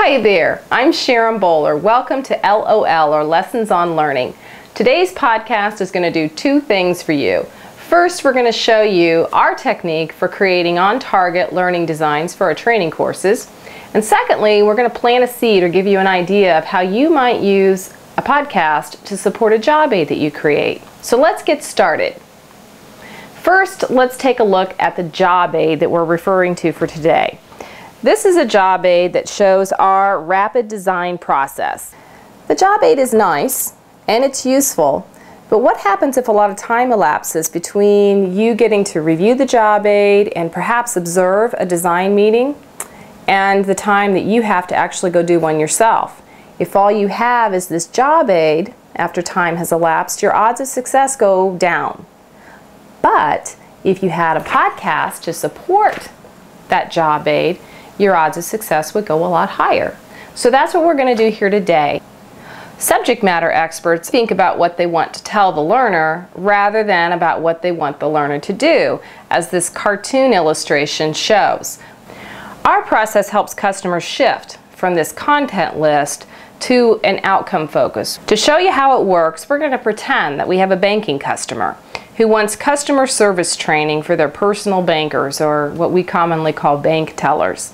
Hi there, I'm Sharon Boller. Welcome to LOL, or Lessons on Learning. Today's podcast is going to do two things for you. First, we're going to show you our technique for creating on-target learning designs for our training courses. And secondly, we're going to plant a seed or give you an idea of how you might use a podcast to support a job aid that you create. So let's get started. First, let's take a look at the job aid that we're referring to for today. This is a job aid that shows our rapid design process. The job aid is nice and it's useful, but what happens if a lot of time elapses between you getting to review the job aid and perhaps observe a design meeting and the time that you have to actually go do one yourself? If all you have is this job aid after time has elapsed, your odds of success go down. But if you had a podcast to support that job aid, your odds of success would go a lot higher. So that's what we're going to do here today. Subject matter experts think about what they want to tell the learner rather than about what they want the learner to do, as this cartoon illustration shows. Our process helps customers shift from this content list to an outcome focus. To show you how it works, we're going to pretend that we have a banking customer who wants customer service training for their personal bankers, or what we commonly call bank tellers.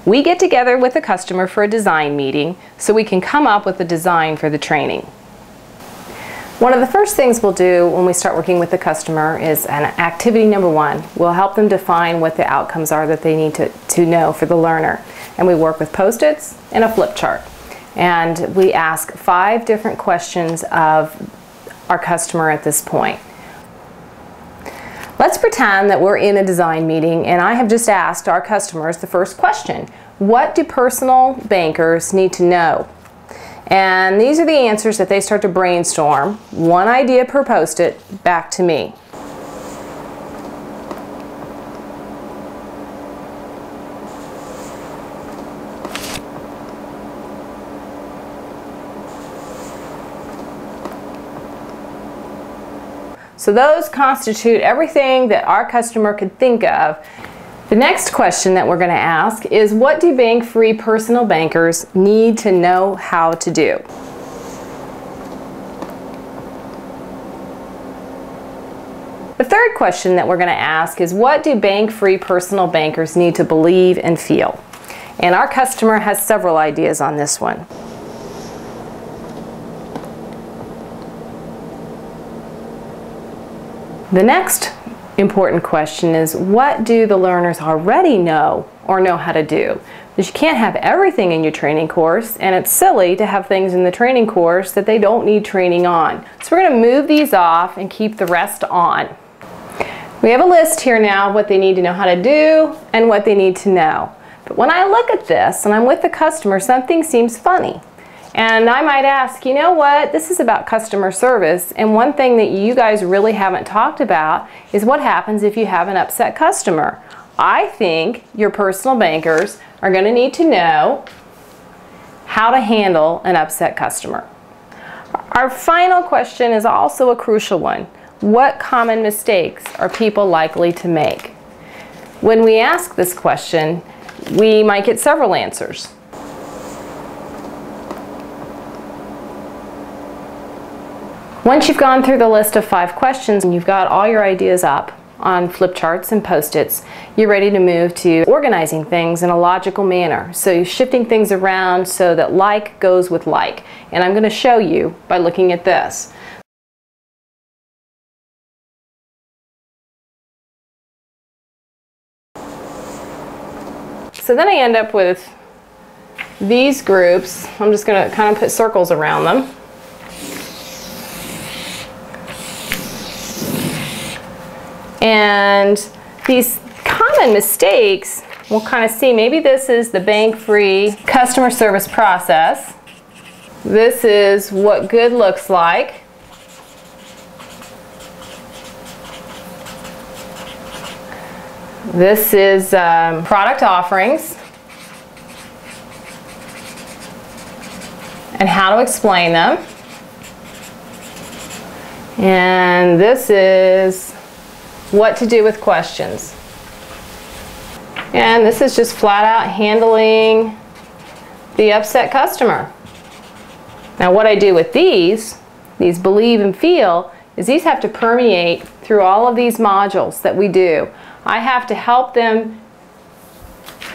We get together with the customer for a design meeting so we can come up with a design for the training. One of the first things we'll do when we start working with the customer is an activity number one. We'll help them define what the outcomes are that they need to know for the learner. And we work with Post-its and a flip chart. And we ask 5 different questions of our customer at this point. Let's pretend that we're in a design meeting and I have just asked our customers the first question. What do personal bankers need to know? And these are the answers that they start to brainstorm, one idea per Post-it, back to me. So those constitute everything that our customer could think of. The next question that we're going to ask is, what do bank-free personal bankers need to know how to do? The third question that we're going to ask is, what do bank-free personal bankers need to believe and feel? And our customer has several ideas on this one. The next important question is, what do the learners already know or know how to do? Because you can't have everything in your training course, and it's silly to have things in the training course that they don't need training on. So we're going to move these off and keep the rest on. We have a list here now of what they need to know how to do and what they need to know. But when I look at this and I'm with the customer, something seems funny. And I might ask, you know what, this is about customer service, and one thing that you guys really haven't talked about is what happens if you have an upset customer. I think your personal bankers are going to need to know how to handle an upset customer. Our final question is also a crucial one. What common mistakes are people likely to make? When we ask this question, we might get several answers. Once you've gone through the list of 5 questions and you've got all your ideas up on flip charts and Post-its, you're ready to move to organizing things in a logical manner. So you're shifting things around so that like goes with like. And I'm going to show you by looking at this. So then I end up with these groups. I'm just going to kind of put circles around them. And these common mistakes, we'll kind of see, maybe this is the bank-free customer service process. This is what good looks like. This is product offerings and how to explain them. And this is what to do with questions. And this is just flat out handling the upset customer. Now what I do with these believe and feel, is these have to permeate through all of these modules that we do. I have to help them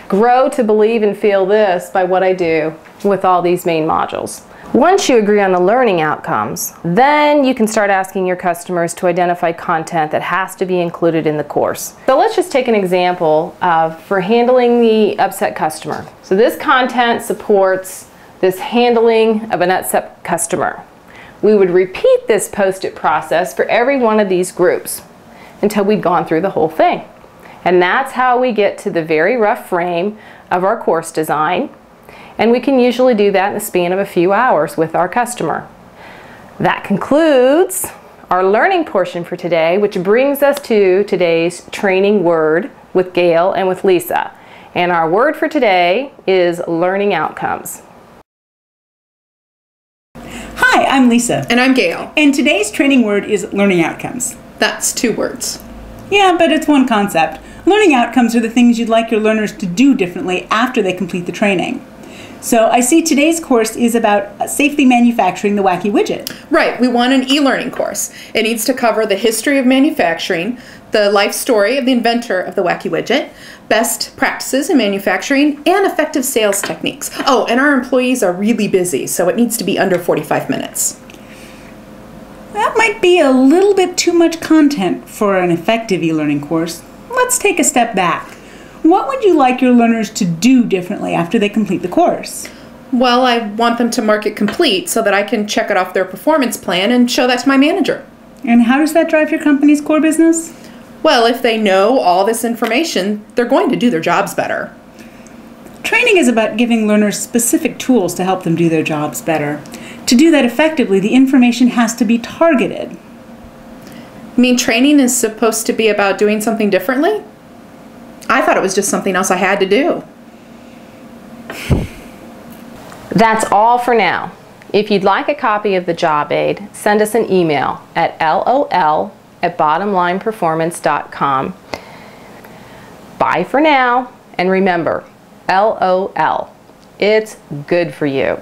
grow to believe and feel this by what I do with all these main modules. Once you agree on the learning outcomes, then you can start asking your customers to identify content that has to be included in the course. So let's just take an example for handling the upset customer. So this content supports this handling of an upset customer. We would repeat this post-it process for every one of these groups until we'd gone through the whole thing. And that's how we get to the very rough frame of our course design. And we can usually do that in the span of a few hours with our customer. That concludes our learning portion for today, which brings us to today's training word with Gail and with Lisa. And our word for today is learning outcomes. Hi, I'm Lisa. And I'm Gail. And today's training word is learning outcomes. That's 2 words. Yeah, but it's one concept. Learning outcomes are the things you'd like your learners to do differently after they complete the training. So I see today's course is about safely manufacturing the wacky widget. Right, we want an e-learning course. It needs to cover the history of manufacturing, the life story of the inventor of the wacky widget, best practices in manufacturing, and effective sales techniques. Oh, and our employees are really busy, so it needs to be under 45 minutes. That might be a little bit too much content for an effective e-learning course. Let's take a step back. What would you like your learners to do differently after they complete the course? Well, I want them to mark it complete so that I can check it off their performance plan and show that to my manager. And how does that drive your company's core business? Well, if they know all this information, they're going to do their jobs better. Training is about giving learners specific tools to help them do their jobs better. To do that effectively, the information has to be targeted. You mean training is supposed to be about doing something differently? I thought it was just something else I had to do. That's all for now. If you'd like a copy of the job aid, send us an email at lol@bottomlineperformance.com. Bye for now, and remember, LOL, it's good for you.